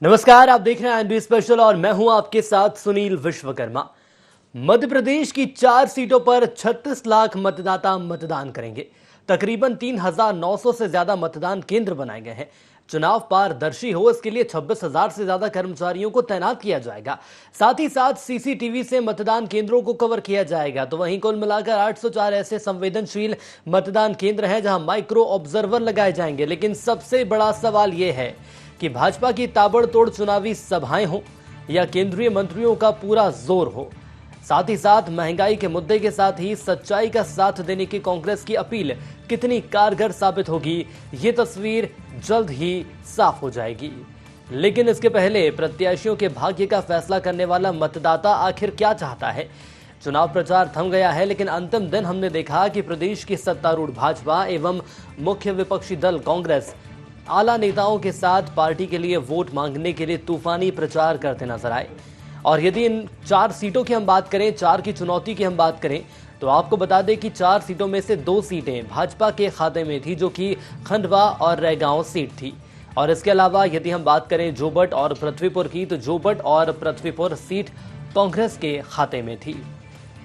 नमस्कार, आप देख रहे हैं एनबी स्पेशल और मैं हूं आपके साथ सुनील विश्वकर्मा। मध्य प्रदेश की 4 सीटों पर 36 लाख मतदाता मतदान करेंगे। तकरीबन 3,900 से ज्यादा मतदान केंद्र बनाए गए हैं। चुनाव पारदर्शी हो, इसके लिए 26,000 से ज्यादा कर्मचारियों को तैनात किया जाएगा। साथ ही साथ सीसीटीवी से मतदान केंद्रों को कवर किया जाएगा। तो वहीं कुल मिलाकर 804 ऐसे संवेदनशील मतदान केंद्र हैं जहां माइक्रो ऑब्जर्वर लगाए जाएंगे। लेकिन सबसे बड़ा सवाल यह है कि भाजपा की ताबड़तोड़ चुनावी सभाएं हो या केंद्रीय मंत्रियों का पूरा जोर हो। साथ ही साथ महंगाई के मुद्दे के साथ ही सच्चाई का साथ देने की कांग्रेस की अपील कितनी कारगर साबित होगी, ये तस्वीर जल्द ही साफ हो जाएगी। लेकिन इसके पहले प्रत्याशियों के भाग्य का फैसला करने वाला मतदाता आखिर क्या चाहता है। चुनाव प्रचार थम गया है, लेकिन अंतिम दिन हमने देखा कि प्रदेश की सत्तारूढ़ भाजपा एवं मुख्य विपक्षी दल कांग्रेस आला नेताओं के साथ पार्टी के लिए वोट मांगने के लिए तूफानी प्रचार करते नजर आए। और यदि इन 4 सीटों की हम बात करें, 4 की चुनौती की हम बात करें, तो आपको बता दें कि 4 सीटों में से 2 सीटें भाजपा के खाते में थी, जो कि खंडवा और रैगांव सीट थी। और इसके अलावा यदि हम बात करें जोबट और पृथ्वीपुर की, तो जोबट और पृथ्वीपुर सीट कांग्रेस के खाते में थी।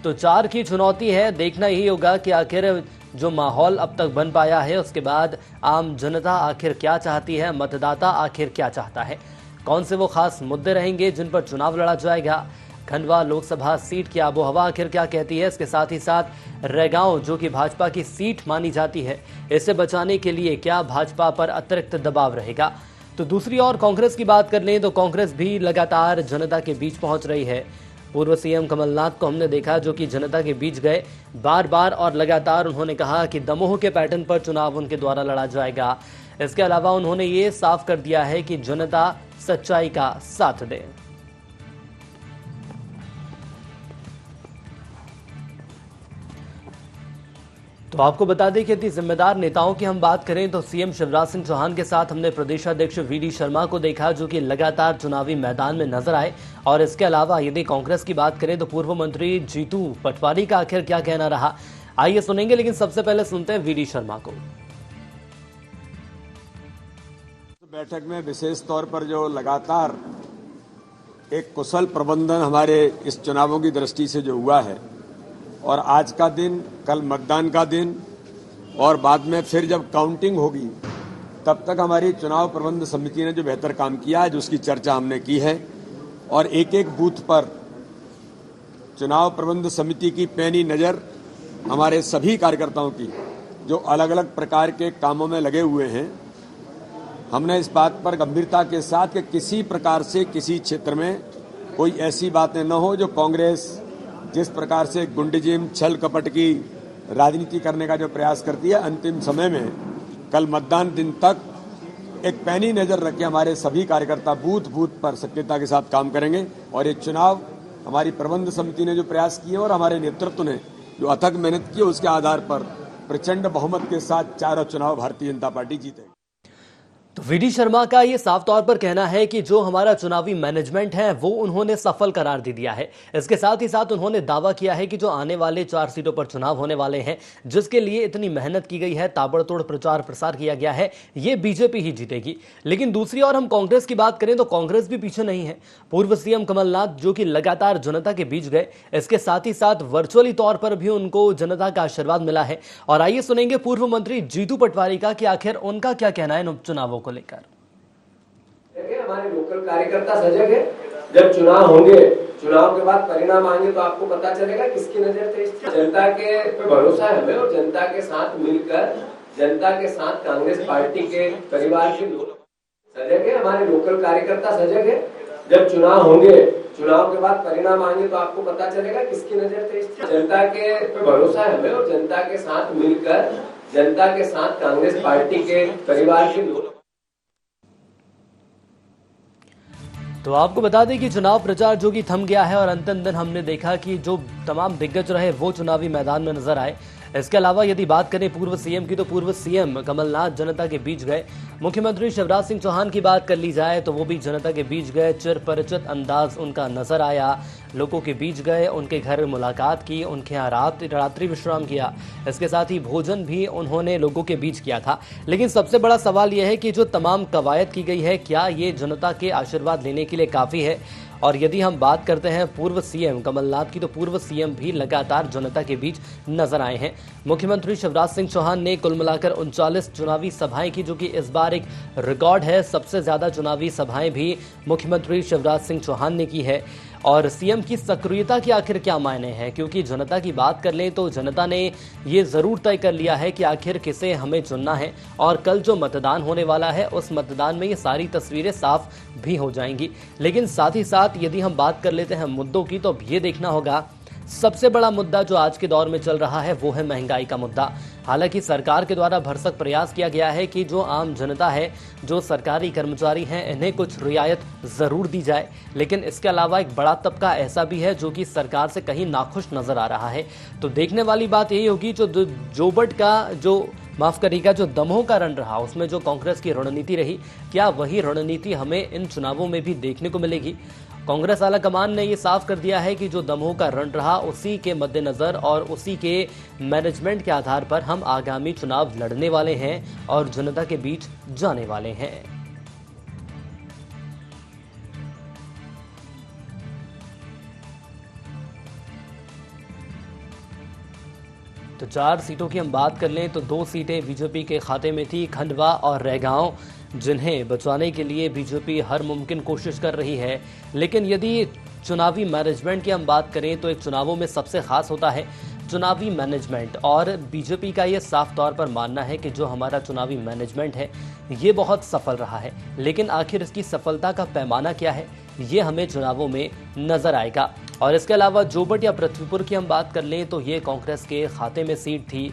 तो 4 की चुनौती है। देखना यही होगा कि आखिर जो माहौल अब तक बन पाया है, उसके बाद आम जनता आखिर क्या चाहती है, मतदाता आखिर क्या चाहता है, कौन से वो खास मुद्दे रहेंगे जिन पर चुनाव लड़ा जाएगा, खंडवा लोकसभा सीट की आबोहवा आखिर क्या कहती है। इसके साथ ही साथ रैगांव, जो कि भाजपा की सीट मानी जाती है, इसे बचाने के लिए क्या भाजपा पर अतिरिक्त दबाव रहेगा। तो दूसरी ओर कांग्रेस की बात कर लें तो कांग्रेस भी लगातार जनता के बीच पहुंच रही है। पूर्व सीएम कमलनाथ को हमने देखा जो कि जनता के बीच गए, बार बार और लगातार उन्होंने कहा कि दमोह के पैटर्न पर चुनाव उनके द्वारा लड़ा जाएगा। इसके अलावा उन्होंने ये साफ कर दिया है कि जनता सच्चाई का साथ दे। तो आपको बता दें कि यदि जिम्मेदार नेताओं की हम बात करें तो सीएम शिवराज सिंह चौहान के साथ हमने प्रदेशाध्यक्ष वीडी शर्मा को देखा, जो कि लगातार चुनावी मैदान में नजर आए। और इसके अलावा यदि कांग्रेस की बात करें तो पूर्व मंत्री जीतू पटवारी का आखिर क्या कहना रहा, आइए सुनेंगे। लेकिन सबसे पहले सुनते हैं वीडी शर्मा को। बैठक में विशेष तौर पर जो लगातार एक कुशल प्रबंधन हमारे इस चुनावों की दृष्टि से जो हुआ है, और आज का दिन, कल मतदान का दिन, और बाद में फिर जब काउंटिंग होगी तब तक हमारी चुनाव प्रबंध समिति ने जो बेहतर काम किया है, जिसकी चर्चा हमने की है। और एक एक बूथ पर चुनाव प्रबंध समिति की पैनी नज़र हमारे सभी कार्यकर्ताओं की, जो अलग अलग प्रकार के कामों में लगे हुए हैं। हमने इस बात पर गंभीरता के साथ कि किसी प्रकार से किसी क्षेत्र में कोई ऐसी बातें न हो जो कांग्रेस जिस प्रकार से गुंडीजिम, छल कपट की राजनीति करने का जो प्रयास करती है, अंतिम समय में कल मतदान दिन तक एक पैनी नजर रख के हमारे सभी कार्यकर्ता बूथ बूथ पर सक्रियता के साथ काम करेंगे। और ये चुनाव हमारी प्रबंध समिति ने जो प्रयास किए और हमारे नेतृत्व ने जो अथक मेहनत की, उसके आधार पर प्रचंड बहुमत के साथ 4 चुनाव भारतीय जनता पार्टी जीते। तो वीडी शर्मा का ये साफ तौर पर कहना है कि जो हमारा चुनावी मैनेजमेंट है वो उन्होंने सफल करार दे दिया है। इसके साथ ही साथ उन्होंने दावा किया है कि जो आने वाले 4 सीटों पर चुनाव होने वाले हैं, जिसके लिए इतनी मेहनत की गई है, ताबड़तोड़ प्रचार प्रसार किया गया है, ये बीजेपी ही जीतेगी। लेकिन दूसरी ओर हम कांग्रेस की बात करें तो कांग्रेस भी पीछे नहीं है। पूर्व सीएम कमलनाथ जो कि लगातार जनता के बीच गए, इसके साथ ही साथ वर्चुअली तौर पर भी उनको जनता का आशीर्वाद मिला है। और आइए सुनेंगे पूर्व मंत्री जीतू पटवारी का कि आखिर उनका क्या कहना है इन उपचुनावों को लेकर। हमारे लोकल कार्यकर्ता सजग है। जब चुनाव होंगे, चुनाव के बाद परिणाम आएंगे तो आपको पता चलेगा किसकी नजर तेज थी। जनता के पे भरोसा है हमें, और जनता के साथ मिलकर, जनता के साथ कांग्रेस पार्टी के परिवार के लोग सजग है। हमारे लोकल कार्यकर्ता सजग है। जब चुनाव होंगे, चुनाव के बाद परिणाम आएंगे तो आपको पता चलेगा किसकी नजर तेज थी। जनता के पे भरोसा है हमें, और जनता के साथ मिलकर, जनता के साथ कांग्रेस पार्टी के परिवार के लोग। तो आपको बता दें कि चुनाव प्रचार जो कि थम गया है और अंतिम दिन हमने देखा कि जो तमाम दिग्गज रहे वो चुनावी मैदान में नजर आए। इसके अलावा यदि बात करें पूर्व सीएम की, तो पूर्व सीएम कमलनाथ जनता के बीच गए। मुख्यमंत्री शिवराज सिंह चौहान की बात कर ली जाए तो वो भी जनता के बीच गए। चिरपरिचित अंदाज उनका नजर आया, लोगों के बीच गए, उनके घर मुलाकात की, उनके यहाँ रात्रि विश्राम किया। इसके साथ ही भोजन भी उन्होंने लोगों के बीच किया था। लेकिन सबसे बड़ा सवाल यह है कि जो तमाम कवायद की गई है, क्या ये जनता के आशीर्वाद लेने के लिए काफ़ी है? और यदि हम बात करते हैं पूर्व सीएम कमलनाथ की, तो पूर्व सीएम भी लगातार जनता के बीच नजर आए हैं। मुख्यमंत्री शिवराज सिंह चौहान ने कुल मिलाकर 39 चुनावी सभाएं की, जो कि इस बार एक रिकॉर्ड है। सबसे ज्यादा चुनावी सभाएं भी मुख्यमंत्री शिवराज सिंह चौहान ने की है। और सीएम की सक्रियता के आखिर क्या मायने हैं, क्योंकि जनता की बात कर लें तो जनता ने ये जरूर तय कर लिया है कि आखिर किसे हमें चुनना है। और कल जो मतदान होने वाला है, उस मतदान में ये सारी तस्वीरें साफ भी हो जाएंगी। लेकिन साथ ही साथ यदि हम बात कर लेते हैं मुद्दों की, तो अब ये देखना होगा, सबसे बड़ा मुद्दा जो आज के दौर में चल रहा है वो है महंगाई का मुद्दा। हालांकि सरकार के द्वारा भरसक प्रयास किया गया है कि जो आम जनता है, जो सरकारी कर्मचारी हैं, इन्हें कुछ रियायत जरूर दी जाए। लेकिन इसके अलावा एक बड़ा तबका ऐसा भी है जो कि सरकार से कहीं नाखुश नजर आ रहा है। तो देखने वाली बात यही होगी, जो जोबट का जो माफ करिएगा जो दमोह का रण रहा, उसमें जो कांग्रेस की रणनीति रही, क्या वही रणनीति हमें इन चुनावों में भी देखने को मिलेगी? कांग्रेस आला कमान ने ये साफ कर दिया है कि जो दमोह का रण रहा, उसी के मद्देनजर और उसी के मैनेजमेंट के आधार पर हम आगामी चुनाव लड़ने वाले हैं और जनता के बीच जाने वाले हैं। तो 4 सीटों की हम बात कर लें तो 2 सीटें बीजेपी के खाते में थी, खंडवा और रैगांव, जिन्हें बचाने के लिए बीजेपी हर मुमकिन कोशिश कर रही है। लेकिन यदि चुनावी मैनेजमेंट की हम बात करें तो एक चुनावों में सबसे खास होता है चुनावी मैनेजमेंट, और बीजेपी का ये साफ तौर पर मानना है कि जो हमारा चुनावी मैनेजमेंट है ये बहुत सफल रहा है। लेकिन आखिर इसकी सफलता का पैमाना क्या है, ये हमें चुनावों में नजर आएगा। और इसके अलावा जोबट या पृथ्वीपुर की हम बात कर लें तो ये कांग्रेस के खाते में सीट थी।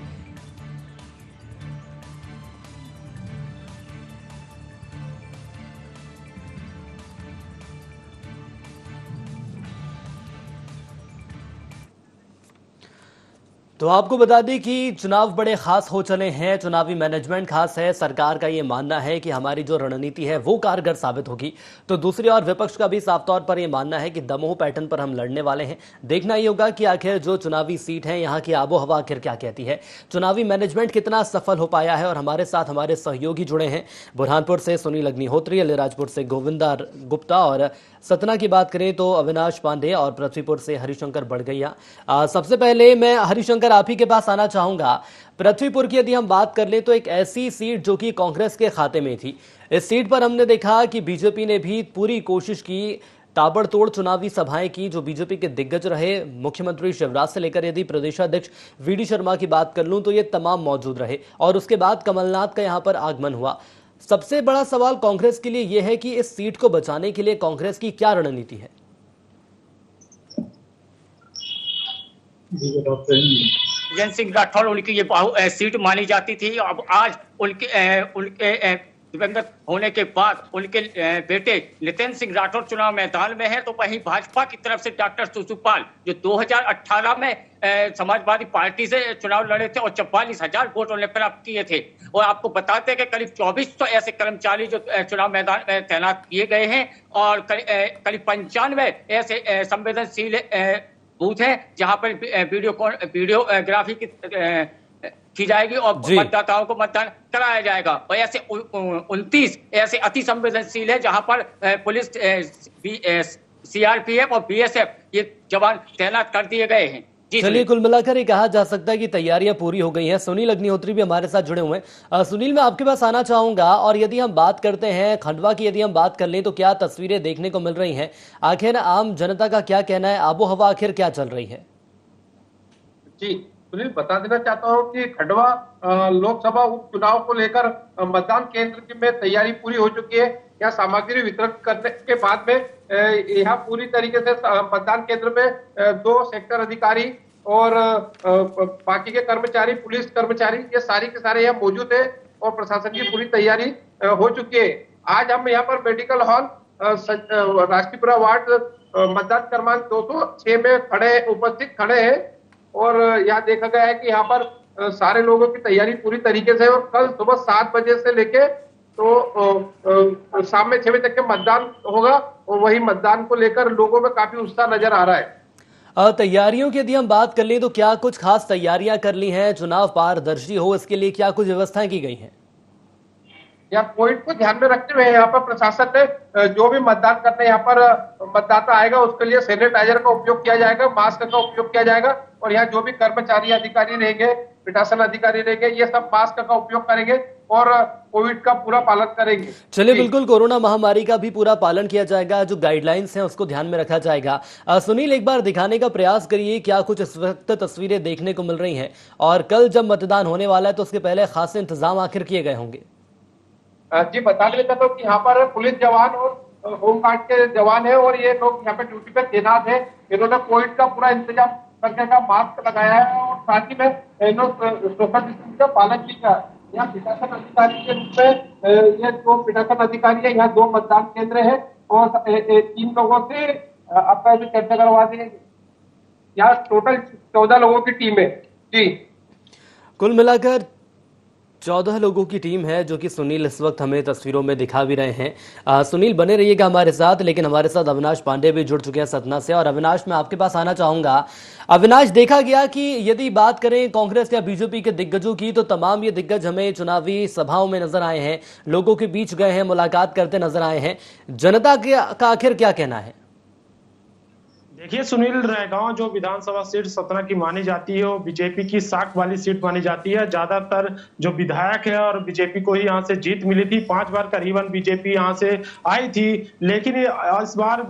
तो आपको बता दें कि चुनाव बड़े खास हो चले हैं, चुनावी मैनेजमेंट खास है। सरकार का ये मानना है कि हमारी जो रणनीति है वो कारगर साबित होगी। तो दूसरी ओर विपक्ष का भी साफ तौर पर ये मानना है कि दमोह पैटर्न पर हम लड़ने वाले हैं। देखना ही होगा कि आखिर जो चुनावी सीट है, यहाँ की आबो हवा आखिर क्या कहती है, चुनावी मैनेजमेंट कितना सफल हो पाया है। और हमारे साथ हमारे सहयोगी जुड़े हैं, बुरहानपुर से सुनील अग्निहोत्री, अलीराजपुर से गोविंदा गुप्ता, और सतना की बात करें तो अविनाश पांडे, और पृथ्वीपुर से हरिशंकर बड़गैया। सबसे पहले मैं हरिशंकर आप ही के पास आना चाहूंगा। पृथ्वीपुर की यदि हम बात कर लें तो एक ऐसी सीट जो कि कांग्रेस के खाते में थी, इस सीट पर हमने देखा कि बीजेपी ने भी पूरी कोशिश की, ताबड़तोड़ चुनावी सभाएं की। जो बीजेपी के दिग्गज रहे, मुख्यमंत्री शिवराज से लेकर यदि प्रदेशाध्यक्ष वीडी शर्मा की बात कर लूं तो ये तमाम मौजूद रहे। और उसके बाद कमलनाथ का यहां पर आगमन हुआ। सबसे बड़ा सवाल कांग्रेस के लिए यह है कि इस सीट को बचाने के लिए कांग्रेस की क्या रणनीति है? जयंत सिंह राठौर उनकी ये सीट मानी जाती थी। अब आज उनके दिवंगत होने के बाद उनके बेटे नितिन सिंह राठौर चुनाव मैदान में है। तो वहीं भाजपा की तरफ से डॉक्टर शिशुपाल, जो 2018 में समाजवादी पार्टी से चुनाव लड़े थे और 44,000 वोट उन्होंने प्राप्त किए थे। और आपको बताते हैं कि करीब 2400 ऐसे कर्मचारी जो चुनाव मैदान में तैनात किए गए हैं, और करीब 95 ऐसे संवेदनशील बूथ है जहां पर वीडियोग्राफी की जाएगी और मतदाताओं को मतदान कराया जाएगा। और ऐसे 29 ऐसे अति संवेदनशील है जहां पर पुलिस, सीआरपीएफ और बीएसएफ ये जवान तैनात कर दिए गए हैं। चलिए, कुल मिलाकर ये कहा जा सकता है कि तैयारियां पूरी हो गई हैं। सुनील अग्निहोत्री भी हमारे साथ जुड़े हुए हैं। सुनील, मैं आपके पास आना चाहूंगा, और यदि हम बात करते हैं खंडवा की, यदि हम बात कर लें तो क्या तस्वीरें देखने को मिल रही हैं? आखिर आम जनता का क्या कहना है, आबो हवा आखिर क्या चल रही है? जी सुनील, बता देना चाहता हूं कि खंडवा लोकसभा उपचुनाव को लेकर मतदान केंद्र में तैयारी पूरी हो चुकी है। यहाँ सामग्री वितरण करने के बाद में यहाँ पूरी तरीके से मतदान केंद्र में 2 सेक्टर अधिकारी और बाकी के कर्मचारी, पुलिस कर्मचारी, ये सारी के सारे यहाँ मौजूद है और प्रशासन की पूरी तैयारी हो चुकी है। आज हम यहाँ पर मेडिकल हॉल राष्ट्रीयपुरा वार्ड मतदान क्रमांक 206 में उपस्थित खड़े हैं। और यहाँ देखा गया है कि यहाँ पर सारे लोगों की तैयारी पूरी तरीके से है और कल सुबह 7 बजे से लेके तो शाम में 6 बजे तक के मतदान होगा और वही मतदान को लेकर लोगों में काफी उत्साह नजर आ रहा है। तैयारियों की यदि हम बात कर लें तो क्या कुछ खास तैयारियां कर ली हैं, चुनाव पारदर्शी हो इसके लिए क्या कुछ व्यवस्थाएं की गई हैं? या पॉइंट को ध्यान में रखते हुए यहाँ पर प्रशासन ने जो भी मतदान करने यहाँ पर मतदाता आएगा उसके लिए सैनिटाइजर का उपयोग किया जाएगा, मास्क का उपयोग किया जाएगा और यहाँ जो भी कर्मचारी अधिकारी रहेंगे, पीठासन अधिकारी रहेंगे, ये सब मास्क का उपयोग करेंगे और कोविड का पूरा पालन करेंगे। चलिए, बिल्कुल कोरोना महामारी का भी पूरा पालन किया जाएगा, जो गाइडलाइंस हैं उसको ध्यान में रखा जाएगा। सुनील, एक बार दिखाने का प्रयास करिए क्या कुछ इस वक्त तस्वीरें देखने को मिल रही हैं और कल जब मतदान होने वाला है तो उसके पहले खास इंतजाम आखिर किए गए होंगे? जी, बता देता हूँ कि यहाँ पर पुलिस जवान और होमगार्ड के जवान है और ये लोग यहाँ पे ड्यूटी पे तैनात है। इन्होंने कोविड का पूरा इंतजाम करने का मास्क लगाया है और साथ ही में सोशल डिस्टेंस का पालन किया है। यहाँ पीठासन अधिकारी के रूप में ये 2 पीठासन अधिकारी है, यहाँ 2 मतदान केंद्र है और 3 लोगों से आपका भी चर्चा करवा दी। यहाँ टोटल 14 लोगों की टीम है। जी, कुल मिलाकर 14 लोगों की टीम है जो कि सुनील इस वक्त हमें तस्वीरों में दिखा भी रहे हैं। सुनील, बने रहिएगा हमारे साथ, लेकिन हमारे साथ अविनाश पांडे भी जुड़ चुके हैं सतना से। और अविनाश, मैं आपके पास आना चाहूंगा। अविनाश, देखा गया कि यदि बात करें कांग्रेस या बीजेपी के दिग्गजों की तो तमाम ये दिग्गज हमें चुनावी सभाओं में नजर आए हैं, लोगों के बीच गए हैं, मुलाकात करते नजर आए हैं। जनता का आखिर क्या कहना है? देखिए सुनील, रैगांव जो विधानसभा सीट सतना की मानी जाती है वो बीजेपी की साख वाली सीट मानी जाती है। ज्यादातर जो विधायक है और बीजेपी को ही यहाँ से जीत मिली थी। 5 बार करीबन बीजेपी यहाँ से आई थी, लेकिन इस बार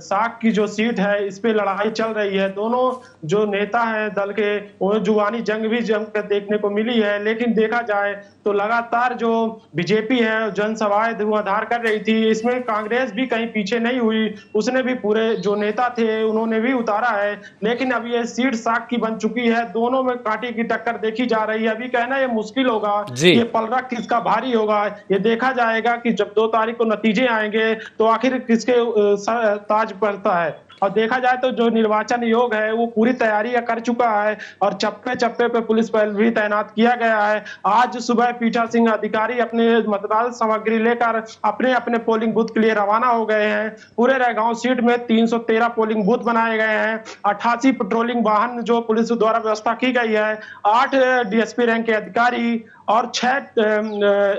साख की जो सीट है इस पे लड़ाई चल रही है। दोनों जो नेता है दल के वो जुबानी जंग भी जमकर देखने को मिली है। लेकिन देखा जाए तो लगातार जो बीजेपी है जनसभाएं धुआंधार कर रही थी, इसमें कांग्रेस भी कहीं पीछे नहीं हुई। उसने भी पूरे जो नेता थे उन्होंने भी उतारा है। लेकिन अब ये सीट साख की बन चुकी है, दोनों में कांटे की टक्कर देखी जा रही है। अभी कहना ये मुश्किल होगा ये पलड़ा किसका भारी होगा। ये देखा जाएगा कि जब 2 तारीख को नतीजे आएंगे तो आखिर किसके ताज पड़ता है। और देखा जाए तो जो निर्वाचन आयोग है वो पूरी तैयारी कर चुका है और चप्पे चप्पे पे पुलिस बल भी तैनात किया गया है। आज सुबह पीठासीन अधिकारी अपने मतदान सामग्री लेकर अपने अपने पोलिंग बूथ के लिए रवाना हो गए हैं। पूरे रैगांव सीट में 313 पोलिंग बूथ बनाए गए हैं। 88 पेट्रोलिंग वाहन जो पुलिस द्वारा व्यवस्था की गई है। 8 डीएसपी रैंक के अधिकारी और 6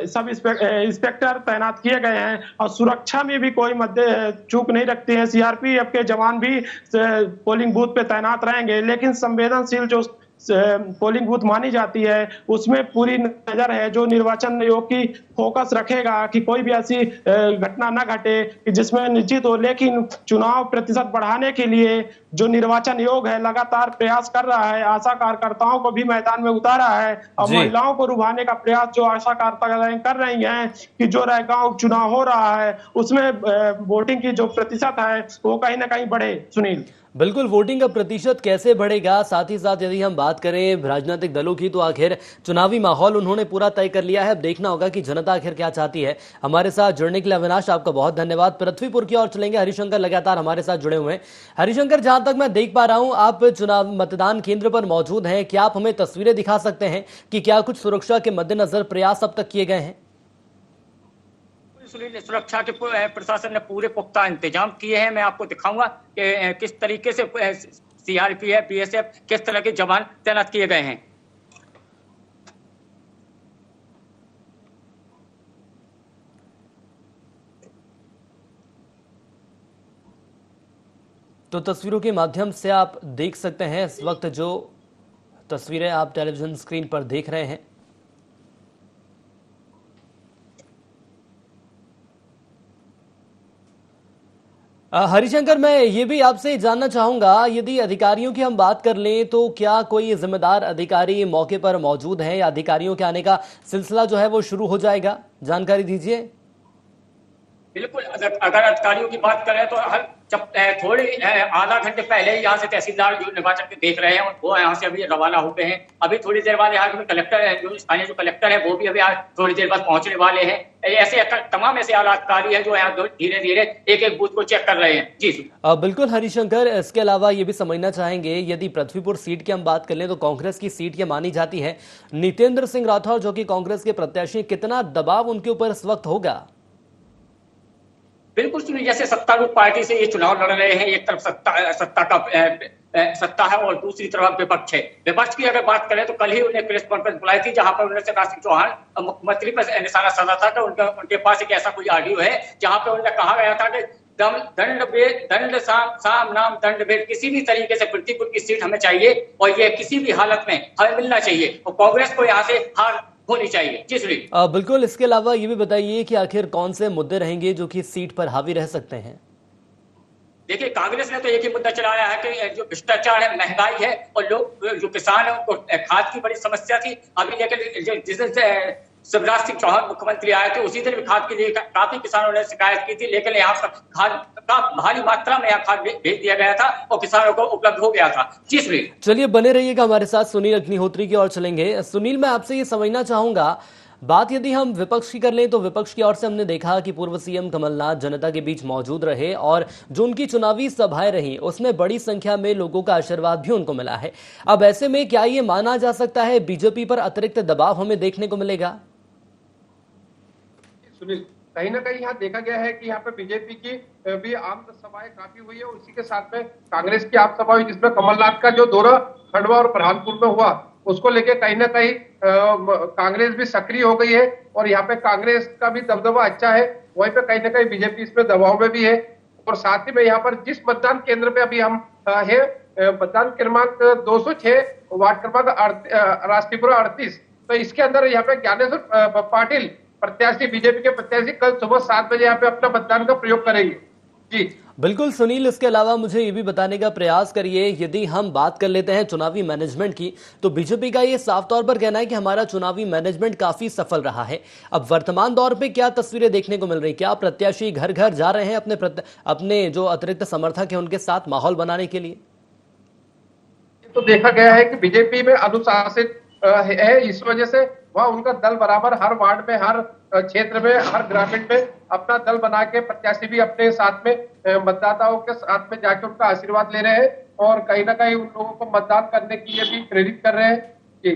सब इंस्पेक्टर तैनात किए गए हैं और सुरक्षा में भी कोई मध्य चूक नहीं रखते हैं। सीआरपीएफ के जवान भी पोलिंग बूथ पे तैनात रहेंगे। लेकिन संवेदनशील जो पोलिंग बूथ मानी जाती है उसमें पूरी नजर है। जो निर्वाचन आयोग की फोकस रखेगा कि कोई भी ऐसी घटना न घटे कि जिसमें निश्चित हो। लेकिन चुनाव प्रतिशत बढ़ाने के लिए जो निर्वाचन आयोग है लगातार प्रयास कर रहा है। आशा कार्यकर्ताओं को भी मैदान में उतारा है और महिलाओं को रुभाने का प्रयास जो आशा कार्यकर्ताएं कर रही हैं कि जो रैगांव चुनाव हो रहा है उसमें वोटिंग की जो प्रतिशत है वो कहीं ना कहीं बढ़े। सुनील, बिल्कुल, वोटिंग का प्रतिशत कैसे बढ़ेगा, साथ ही साथ यदि हम बात करें राजनीतिक दलों की तो आखिर चुनावी माहौल उन्होंने पूरा तय कर लिया है। अब देखना होगा कि जनता आखिर क्या चाहती है। हमारे साथ जुड़ने के लिए अविनाश आपका बहुत धन्यवाद। पृथ्वीपुर की ओर चलेंगे, हरिशंकर लगातार हमारे साथ जुड़े हुए हैं। हरिशंकर, जहां तक मैं देख पा रहा हूं आप चुनाव मतदान केंद्र पर मौजूद हैं, क्या आप हमें तस्वीरें दिखा सकते हैं कि क्या कुछ सुरक्षा के मद्देनजर प्रयास अब तक किए गए हैं? सुनील, सुरक्षा के प्रशासन ने पूरे पुख्ता इंतजाम किए हैं। मैं आपको दिखाऊंगा कि किस तरीके से सीआरपीएफ, बीएसएफ किस तरह के जवान तैनात किए गए हैं। तो तस्वीरों के माध्यम से आप देख सकते हैं इस वक्त जो तस्वीरें आप टेलीविजन स्क्रीन पर देख रहे हैं। हरिशंकर, मैं ये भी आपसे जानना चाहूंगा, यदि अधिकारियों की हम बात कर लें तो क्या कोई जिम्मेदार अधिकारी मौके पर मौजूद हैं या अधिकारियों के आने का सिलसिला जो है वो शुरू हो जाएगा? जानकारी दीजिए। बिल्कुल, अगर अधिकारियों की बात करें तो थोड़ी आधा घंटे पहले ही यहाँ से तहसीलदार जो निर्वाचन के देख रहे हैं वो यहाँ से अभी रवाना हो गए हैं। अभी थोड़ी देर बाद यहाँ के कलेक्टर है, जो स्थानीय जो कलेक्टर है वो भी अभी थोड़ी देर बाद पहुंचने वाले हैं। ऐसे तमाम ऐसे आला अधिकारी हैं जो यहाँ धीरे धीरे एक एक बूथ को चेक कर रहे हैं। जी बिल्कुल हरिशंकर, इसके अलावा ये भी समझना चाहेंगे, यदि पृथ्वीपुर सीट की हम बात कर लें तो कांग्रेस की सीट ये मानी जाती है। नितेंद्र सिंह राठौर जो कि कांग्रेस के प्रत्याशी, कितना दबाव उनके ऊपर इस वक्त होगा? बिल्कुल सुनिए, जैसे सत्तारूढ़ पार्टी से ये चुनाव लड़ रहे हैं, एक तरफ सत्ता है और दूसरी तरफ विपक्ष है। विपक्ष की अगर बात करें तो कल ही उन्हें प्रेस कॉन्फ्रेंस बुलाई थी जहां पर उन्होंने शिवराज सिंह चौहान मुख्यमंत्री पर निशाना साधा था कि उनके पास एक ऐसा कोई ऑडियो है जहां पर उन्होंने कहा गया था कि दंड साम नाम दंड भेद, किसी भी तरीके से पृथ्वीपुर की सीट हमें चाहिए और ये किसी भी हालत में हमें मिलना चाहिए और कांग्रेस को यहाँ से हार होनी चाहिए। जी सुनील। बिल्कुल, इसके अलावा ये भी बताइए कि आखिर कौन से मुद्दे रहेंगे जो कि सीट पर हावी रह सकते हैं? देखिए, कांग्रेस ने तो एक ही मुद्दा चलाया है कि जो भ्रष्टाचार है, महंगाई है और लोग जो किसान है उनको खाद की बड़ी समस्या थी। अभी लेकिन जिस दिन से शिवराज सिंह चौहान मुख्यमंत्री आए थे उसी दिन भी खाद के लिए काफी किसानों ने शिकायत की थी, लेकिन यहाँ खाद का भारी मात्रा में यहाँ खाद भेज दिया गया था और किसानों को उपलब्ध हो गया था। जी सुनील। चलिए बने रहिएगा हमारे साथ, सुनील अग्निहोत्री की ओर चलेंगे। सुनील, मैं आपसे ये समझना चाहूंगा, बात यदि हम विपक्ष की कर लें तो विपक्ष की ओर से हमने देखा कि पूर्व सीएम कमलनाथ जनता के बीच मौजूद रहे और जो उनकी चुनावी सभाएं रही उसमें बड़ी संख्या में लोगों का आशीर्वाद भी उनको मिला है। अब ऐसे में क्या ये माना जा सकता है बीजेपी पर अतिरिक्त दबाव हमें देखने को मिलेगा? सुनील, कहीं ना कहीं यहाँ देखा गया है कि यहाँ पे बीजेपी की भी आम सभाएं काफी हुई है, उसी के साथ में कांग्रेस की आम सभा हुई जिसमें कमलनाथ का जो दौरा खंडवा और बुरहानपुर में हुआ उसको लेके कहीं ना कहीं कांग्रेस भी सक्रिय हो गई है और यहाँ पे कांग्रेस का भी दबदबा अच्छा है, वहीं पे कहीं ना कहीं बीजेपी इसमें दबाव में भी है। और साथ ही में यहाँ पर जिस मतदान केंद्र पे अभी हम है, मतदान क्रमांक 206 वार्ड क्रमांक राष्ट्रीयपुरा 38, तो इसके अंदर यहाँ पे ज्ञानेश्वर पाटिल प्रत्याशी, बीजेपी के प्रत्याशी कल सुबह 7 बजे यहाँ पे अपना मतदान का प्रयोग करेंगे। जी बिल्कुल सुनील, इसके अलावा मुझे ये भी बताने का प्रयास करिए, यदि हम बात कर लेते हैं चुनावी मैनेजमेंट की तो बीजेपी का ये साफ तौर पर कहना है कि हमारा चुनावी मैनेजमेंट काफी सफल रहा है। अब वर्तमान दौर पे क्या तस्वीरें देखने को मिल रही, क्या प्रत्याशी घर घर जा रहे हैं अपने जो अतिरिक्त समर्थक है उनके साथ माहौल बनाने के लिए? तो देखा गया है कि बीजेपी में अनुशासित है, इस वजह से वह उनका दल बराबर हर वार्ड में, हर क्षेत्र में, हर ग्रामीण में अपना दल बना के प्रत्याशी भी अपने साथ में मतदाताओं के साथ में जाके उनका आशीर्वाद ले रहे हैं और कहीं ना कहीं उन लोगों को मतदान करने के लिए भी प्रेरित कर रहे हैं। जी,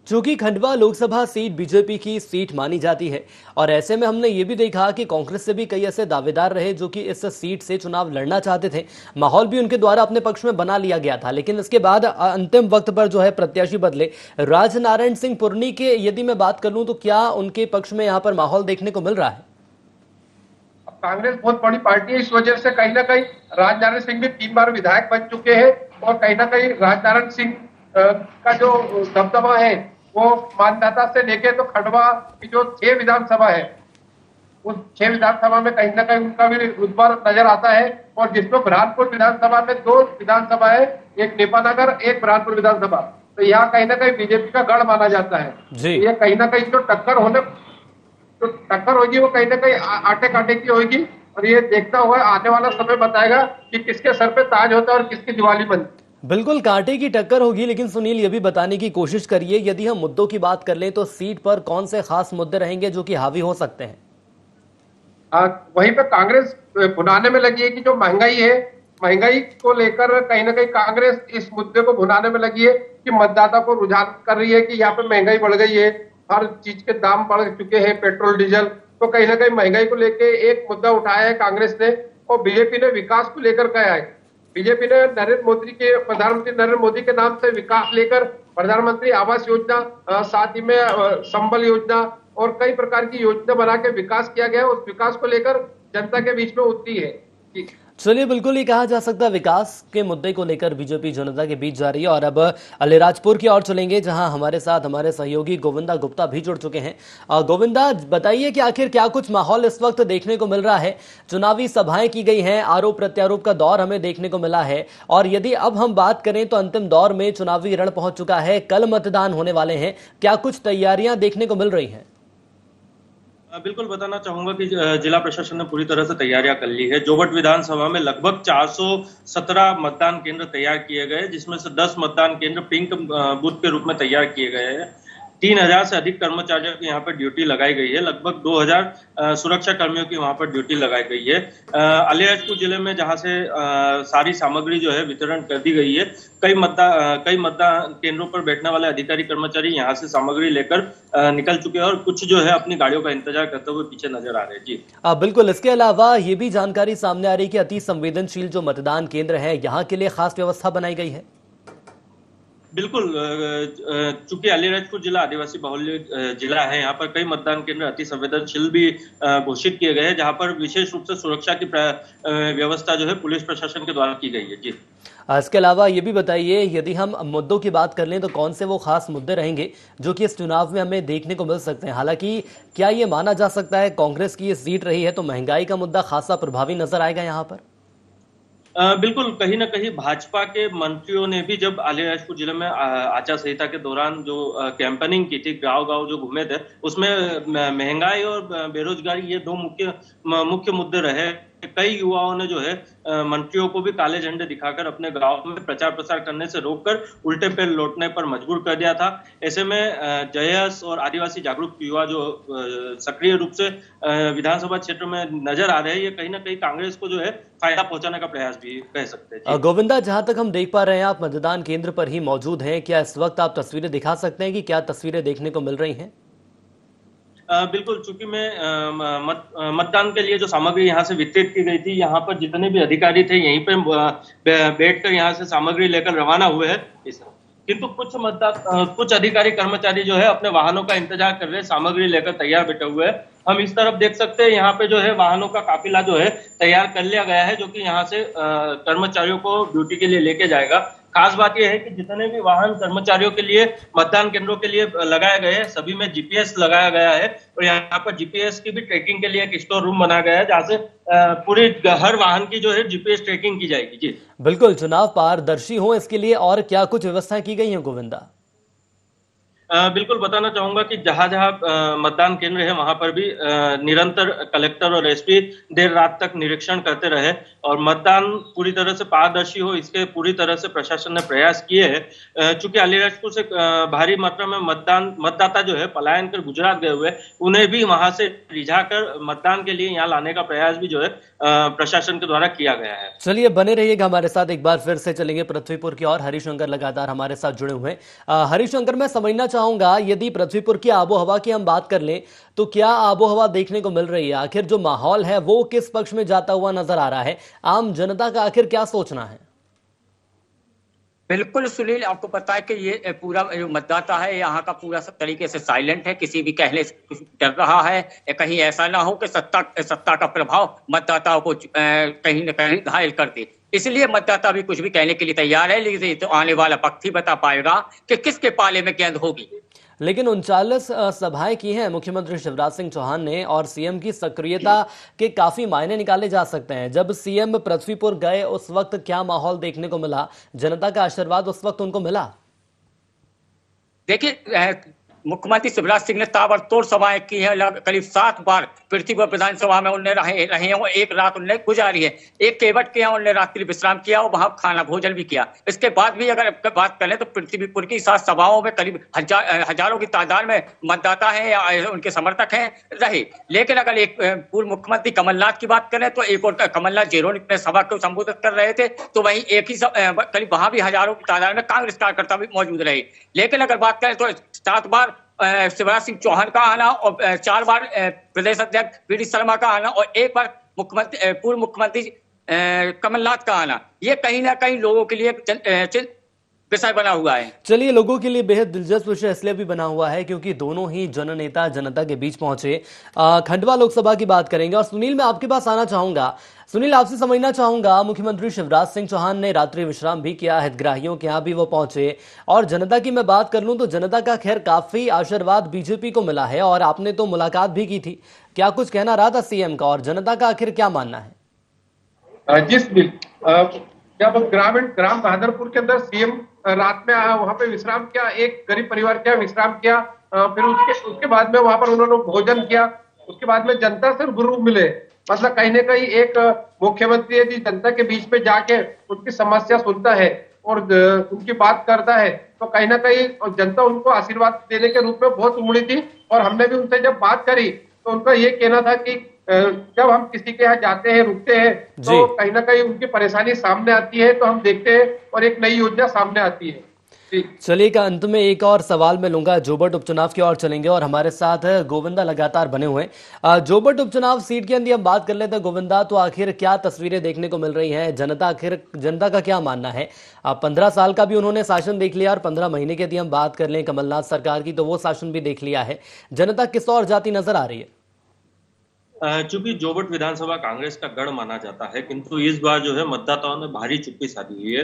चूंकि खंडवा लोकसभा सीट बीजेपी की सीट मानी जाती है और ऐसे में हमने ये भी देखा कि कांग्रेस से भी कई ऐसे दावेदार रहे जो कि इस सीट से चुनाव लड़ना चाहते थे, माहौल भी उनके द्वारा अपने पक्ष में बना लिया गया था, लेकिन इसके बाद अंतिम वक्त पर जो है प्रत्याशी बदले। राजनारायण सिंह पुरनी के यदि मैं बात कर लूं तो क्या उनके पक्ष में यहाँ पर माहौल देखने को मिल रहा है? कांग्रेस बहुत बड़ी पार्टी है, इस वजह से कहीं ना कहीं राजनारायण सिंह भी 3 बार विधायक बन चुके हैं और कहीं ना कहीं राजनारायण सिंह का जो दबदबा है वो मानदाता से लेके तो खंडवा की जो 6 विधानसभा है उस 6 विधानसभा में कहीं ना कहीं उनका भी रुतबा नजर आता है और जिसमें बुरहानपुर विधानसभा में 2 विधानसभा है, एक नेपानगर, एक बुरहानपुर विधानसभा, तो यहाँ कहीं ना कहीं बीजेपी का गढ़ माना जाता है। ये कहीं ना कहीं जो टक्कर होगी वो कहीं ना कहीं आटे काटे की होगी और ये देखता हुआ आने वाला समय बताएगा कि किसके सर पे ताज होता है और किसकी दिवाली बनती। बिल्कुल कांटे की टक्कर होगी, लेकिन सुनील ये भी बताने की कोशिश करिए, यदि हम मुद्दों की बात कर लें तो सीट पर कौन से खास मुद्दे रहेंगे जो कि हावी हो सकते हैं? वहीं पे कांग्रेस भुनाने में लगी है कि जो महंगाई है, महंगाई को लेकर कहीं ना कहीं कांग्रेस इस मुद्दे को भुनाने में लगी है कि मतदाता को रुझान कर रही है कि यहाँ पे महंगाई बढ़ गई है, हर चीज के दाम बढ़ चुके हैं, पेट्रोल डीजल, तो कहीं ना कहीं महंगाई को लेकर एक मुद्दा उठाया है कांग्रेस ने और बीजेपी ने विकास को लेकर कहा है। बीजेपी ने प्रधानमंत्री नरेंद्र मोदी के नाम से विकास लेकर प्रधानमंत्री आवास योजना, साथ ही में संबल योजना और कई प्रकार की योजना बना के विकास किया गया, उस विकास को लेकर जनता के बीच में उतरी है। चलिए बिल्कुल ही कहा जा सकता है विकास के मुद्दे को लेकर बीजेपी जनता के बीच जा रही है। और अब अलीराजपुर की ओर चलेंगे जहां हमारे साथ हमारे सहयोगी गोविंदा गुप्ता भी जुड़ चुके हैं। गोविंदा, बताइए कि आखिर क्या कुछ माहौल इस वक्त देखने को मिल रहा है? चुनावी सभाएं की गई हैं, आरोप प्रत्यारोप का दौर हमें देखने को मिला है और यदि अब हम बात करें तो अंतिम दौर में चुनावी रण पहुंच चुका है, कल मतदान होने वाले हैं, क्या कुछ तैयारियां देखने को मिल रही हैं? बिल्कुल बताना चाहूंगा कि जिला प्रशासन ने पूरी तरह से तैयारियां कर ली है। जोबट विधानसभा में लगभग 417 मतदान केंद्र तैयार किए गए, जिसमें से 10 मतदान केंद्र पिंक बूथ के रूप में तैयार किए गए हैं। 3000 से अधिक कर्मचारियों की यहाँ पर ड्यूटी लगाई गई है। लगभग 2000 सुरक्षा कर्मियों की वहाँ पर ड्यूटी लगाई गई है। अलीराजपुर जिले में जहाँ से सारी सामग्री जो है वितरण कर दी गई है, कई मतदान केंद्रों पर बैठने वाले अधिकारी कर्मचारी यहाँ से सामग्री लेकर निकल चुके हैं और कुछ जो है अपनी गाड़ियों का इंतजार करते हुए पीछे नजर आ रहे हैं। जी बिल्कुल। इसके अलावा ये भी जानकारी सामने आ रही है कि अति संवेदनशील जो मतदान केंद्र है, यहाँ के लिए खास व्यवस्था बनाई गई है। बिल्कुल, चूंकि अलीराजपुर जिला आदिवासी बहुल्य जिला है, यहाँ पर कई मतदान केंद्र अति संवेदनशील भी घोषित किए गए हैं, जहाँ पर विशेष रूप से सुरक्षा की व्यवस्था जो है पुलिस प्रशासन के द्वारा की गई है। जी इसके अलावा ये भी बताइए, यदि हम मुद्दों की बात कर लें तो कौन से वो खास मुद्दे रहेंगे जो कि इस चुनाव में हमें देखने को मिल सकते हैं? हालांकि क्या ये माना जा सकता है कांग्रेस की ये सीट रही है तो महंगाई का मुद्दा खासा प्रभावी नजर आएगा यहाँ पर? बिल्कुल, कहीं ना कहीं भाजपा के मंत्रियों ने भी जब अलीराजपुर जिले में आचार संहिता के दौरान जो कैंपेनिंग की थी, गांव-गांव जो घूमे थे, उसमें महंगाई और बेरोजगारी ये दो मुख्य मुद्दे रहे। कई युवाओं ने जो है मंत्रियों को भी काले झंडे दिखाकर अपने गांव में प्रचार प्रसार करने से रोककर उल्टे पैर लौटने पर मजबूर कर दिया था। ऐसे में जयस और आदिवासी जागरूक युवा जो सक्रिय रूप से विधानसभा क्षेत्र में नजर आ रहे हैं, ये कहीं ना कहीं कांग्रेस को जो है फायदा पहुंचाने का प्रयास भी कह सकते हैं। गोविंदा, जहां तक हम देख पा रहे हैं आप मतदान केंद्र पर ही मौजूद हैं, क्या इस वक्त आप तस्वीरें दिखा सकते हैं कि क्या तस्वीरें देखने को मिल रही हैं? बिल्कुल, चूंकि मैं मतदान के लिए जो सामग्री यहाँ से वितरित की गई थी, यहाँ पर जितने भी अधिकारी थे यहीं पे बैठकर यहाँ से सामग्री लेकर रवाना हुए हैं। किंतु कुछ अधिकारी कर्मचारी जो है अपने वाहनों का इंतजार कर रहे हैं, सामग्री लेकर तैयार बैठे हुए हैं। हम इस तरफ देख सकते हैं, यहाँ पे जो है वाहनों का काफिला जो है तैयार कर लिया गया है, जो कि यहाँ से कर्मचारियों को ड्यूटी के लिए लेके जाएगा। खास बात यह है कि जितने भी वाहन कर्मचारियों के लिए मतदान केंद्रों के लिए लगाए गए हैं, सभी में जीपीएस लगाया गया है और यहाँ पर जीपीएस की भी ट्रैकिंग के लिए एक स्टोर रूम बनाया गया है, जहाँ से पूरी हर वाहन की जो है जीपीएस ट्रैकिंग की जाएगी। जी बिल्कुल, चुनाव पारदर्शी हो इसके लिए और क्या कुछ व्यवस्थाएं की गई हैं गोविंदा? बिल्कुल बताना चाहूंगा कि जहां जहां मतदान केंद्र है वहां पर भी निरंतर कलेक्टर और एसपी देर रात तक निरीक्षण करते रहे और मतदान पूरी तरह से पारदर्शी हो, इसके पूरी तरह से प्रशासन ने प्रयास किए हैं। चूंकि अलीराजपुर से भारी मात्रा में मतदाता जो है पलायन कर गुजरात गए हुए, उन्हें भी वहां से रिझाकर मतदान के लिए यहाँ लाने का प्रयास भी जो है प्रशासन के द्वारा किया गया है। चलिए, बने रहिएगा हमारे साथ। एक बार फिर से चलेंगे पृथ्वीपुर की ओर। हरिशंकर लगातार हमारे साथ जुड़े हुए हैं। हरिशंकर, मैं समझना चाहूंगा, यदि पृथ्वीपुर की आबो हवा की हम बात कर लें तो क्या आबो हवा देखने को मिल रही है? आखिर जो माहौल है वो किस पक्ष में जाता हुआ नजर आ रहा है? आम जनता का आखिर क्या सोचना है? बिल्कुल सुनील, आपको पता है कि ये पूरा जो मतदाता है यहाँ का पूरा तरीके से साइलेंट है, किसी भी कहने से डर रहा है। कहीं ऐसा ना हो कि सत्ता का प्रभाव मतदाताओं को कहीं न कहीं घायल कर दे, इसलिए मतदाता भी कुछ भी कहने के लिए तैयार है। लेकिन तो आने वाला वक्त ही बता पाएगा कि किसके पाले में गेंद होगी। लेकिन 39 सभाएं की हैं मुख्यमंत्री शिवराज सिंह चौहान ने और सीएम की सक्रियता के काफी मायने निकाले जा सकते हैं। जब सीएम पृथ्वीपुर गए उस वक्त क्या माहौल देखने को मिला? जनता का आशीर्वाद उस वक्त उनको मिला? देखिए, मुख्यमंत्री शिवराज सिंह ने ताबड़तोड़ सभाएं की है। करीब 7 बार पृथ्वीपुर विधानसभा में उन्हें रहे हो, एक रात उन्हें गुजारी है। एक केवट के यहाँ उन्हें रात्रि विश्राम किया और वहां खाना भोजन भी किया। इसके बाद भी अगर बात करें तो पृथ्वीपुर की 7 सभाओं में करीब हजारों की तादाद में मतदाता हैं या उनके समर्थक हैं रहे। लेकिन अगर एक पूर्व मुख्यमंत्री कमलनाथ की बात करें तो एक और कमलनाथ जेरोन अपने सभा को संबोधित कर रहे थे, तो वहीं एक ही करीब वहां भी हजारों की तादाद में कांग्रेस कार्यकर्ता भी मौजूद रहे। लेकिन अगर बात करें तो 7 बार शिवराज सिंह चौहान का आना और 4 बार प्रदेश अध्यक्ष वी.डी. शर्मा का आना और 1 बार पूर्व मुख्यमंत्री कमलनाथ का आना, ये कहीं ना कहीं लोगों के लिए विषय बना हुआ है। चलिए, लोगों के लिए बेहद दिलचस्प विषय इसलिए भी बना हुआ है क्योंकि दोनों ही जननेता जनता के बीच पहुंचे। खंडवा लोकसभा की बात करेंगे और सुनील, मैं आपके पास आना चाहूंगा। सुनील, आपसे समझना चाहूंगा, मुख्यमंत्री शिवराज सिंह चौहान ने रात्रि विश्राम भी किया, हितग्राहियों के यहाँ भी वो पहुंचे और जनता की मैं बात कर लूं तो जनता का खैर काफी आशीर्वाद बीजेपी को मिला है और आपने तो मुलाकात भी की थी। क्या कुछ कहना रहा था सीएम का और जनता का आखिर क्या मानना है? जब ग्राम बहादुरपुर के अंदर सीएम रात में आया, वहां पे विश्राम किया, एक गरीब परिवार का विश्राम किया, फिर उसके बाद में वहां पर उन्होंने भोजन किया उसके बाद में जनता से रूबरू मिले, मतलब कहीं ना कहीं एक मुख्यमंत्री यदि जनता के बीच में जाके उनकी समस्या सुनता है और उनकी बात करता है तो कहीं ना कहीं जनता उनको आशीर्वाद देने के रूप में बहुत उमड़ी थी। और हमने भी उनसे जब बात करी तो उनका ये कहना था कि जब हम किसी के यहाँ जाते हैं, रुकते हैं, तो कहीं ना कहीं उनकी परेशानी सामने आती है तो हम देखते हैं और एक नई योजना सामने आती है। चलिए का अंत में एक और सवाल मैं लूंगा। जोबट उपचुनाव की ओर चलेंगे और हमारे साथ गोविंदा लगातार बने हुए हैं। जोबट उपचुनाव सीट की यदि हम बात कर लेते हैं गोविंदा, तो आखिर क्या तस्वीरें देखने को मिल रही हैं? जनता का क्या मानना है? 15 साल का भी उन्होंने शासन देख लिया और 15 महीने की यदि हम बात कर लें कमलनाथ सरकार की तो वो शासन भी देख लिया है। जनता किस ओर जाती नजर आ रही है? चूंकि जोबट विधानसभा कांग्रेस का गढ़ माना जाता है, किंतु इस बार जो है मतदाताओं ने भारी चुप्पी साधी हुई है।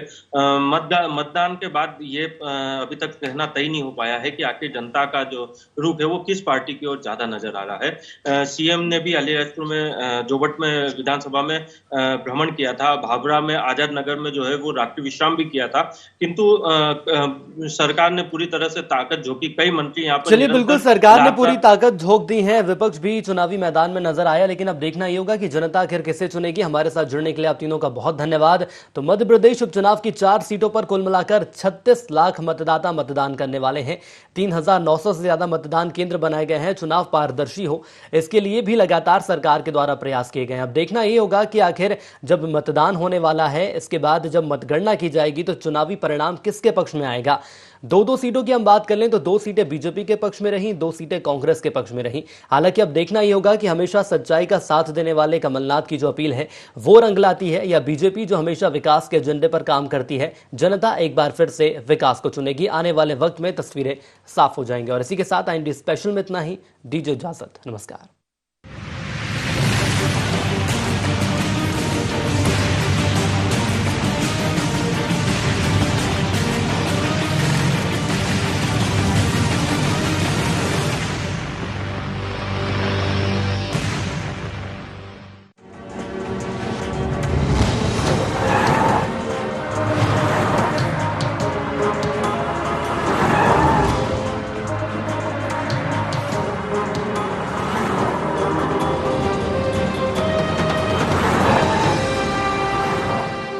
मतदान के बाद ये अभी तक कहना तय नहीं हो पाया है कि आखिर जनता का जो रुख है वो किस पार्टी की ओर ज्यादा नजर आ रहा है। सीएम ने भी अलीराजपुर में जोबट में विधानसभा में भ्रमण किया था, भाभरा में, आजाद नगर में जो है वो रात्रि विश्राम भी किया था, किंतु सरकार ने पूरी तरह से ताकत झोंकी। कई मंत्री यहाँ पर, चलिए बिल्कुल, सरकार ने पूरी ताकत झोंक दी है, विपक्ष भी चुनावी मैदान में नजर आया, लेकिन अब देखना ये होगा कि जनता आखिर किसे चुनेगी। हमारे साथ जुड़ने के लिए आप तीनों का बहुत धन्यवाद। तो मध्य प्रदेश उपचुनाव की 4 सीटों पर कुल मिलाकर 36 लाख मतदाता मतदान करने वाले हैं। 3,900 से ज्यादा मतदान केंद्र बनाए गए हैं। चुनाव पारदर्शी हो इसके लिए भी लगातार सरकार के द्वारा प्रयास किए गए हैं। अब देखना ये होगा कि आखिर जब मतदान होने वाला है, इसके बाद जब मतगणना की जाएगी तो चुनावी परिणाम किसके पक्ष में आएगा। 2 सीटों की हम बात कर लें तो 2 सीटें बीजेपी के पक्ष में रहीं, 2 सीटें कांग्रेस के पक्ष में रहीं। हालांकि अब देखना यह होगा कि हमेशा सच्चाई का साथ देने वाले कमलनाथ की जो अपील है वो रंग लाती है, या बीजेपी जो हमेशा विकास के एजेंडे पर काम करती है, जनता एक बार फिर से विकास को चुनेगी। आने वाले वक्त में तस्वीरें साफ हो जाएंगी। और इसी के साथ IND स्पेशल में इतना ही। दीजिए इजाजत, नमस्कार।